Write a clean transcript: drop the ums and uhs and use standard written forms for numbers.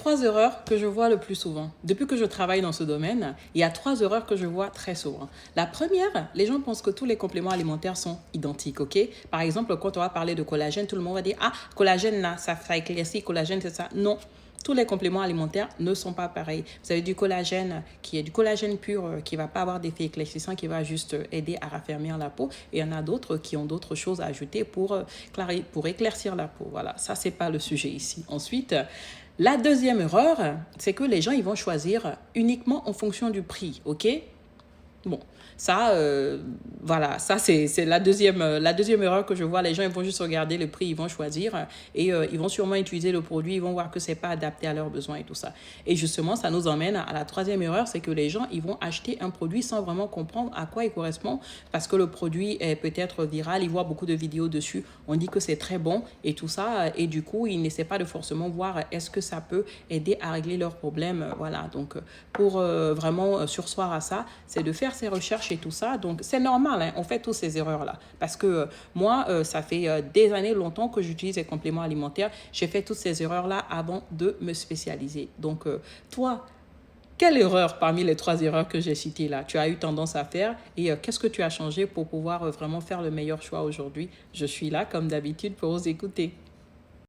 3 erreurs que je vois le plus souvent. Depuis que je travaille dans ce domaine, il y a 3 erreurs que je vois très souvent. La première, les gens pensent que tous les compléments alimentaires sont identiques, ok? Par exemple, quand on va parler de collagène, tout le monde va dire, ah, collagène là, ça éclaircit, collagène c'est ça. Non. Tous les compléments alimentaires ne sont pas pareils. Vous avez du collagène qui est du collagène pur, qui ne va pas avoir d'effet éclaircissant, qui va juste aider à raffermir la peau. Et il y en a d'autres qui ont d'autres choses à ajouter pour éclaircir la peau. Voilà, ça, ce n'est pas le sujet ici. Ensuite, la deuxième erreur, c'est que les gens ils vont choisir uniquement en fonction du prix, ok? Bon, ça, voilà, ça c'est la deuxième erreur que je vois. Les gens ils vont juste regarder le prix, ils vont choisir et ils vont sûrement utiliser le produit, ils vont voir que c'est pas adapté à leurs besoins et tout ça. Et justement, ça nous emmène à la troisième erreur, c'est que les gens ils vont acheter un produit sans vraiment comprendre à quoi il correspond parce que le produit est peut-être viral, ils voient beaucoup de vidéos dessus, on dit que c'est très bon et tout ça et du coup ils n'essaient pas de forcément voir est-ce que ça peut aider à régler leurs problèmes. Voilà, donc pour vraiment sursoir à ça, c'est de faire ses recherches et tout ça. Donc, c'est normal, hein, on fait tous ces erreurs-là. Parce que moi, ça fait des années, longtemps que j'utilise les compléments alimentaires. J'ai fait toutes ces erreurs-là avant de me spécialiser. Donc, toi, quelle erreur parmi les 3 erreurs que j'ai citées là, tu as eu tendance à faire et qu'est-ce que tu as changé pour pouvoir vraiment faire le meilleur choix aujourd'hui? Je suis là, comme d'habitude, pour vous écouter.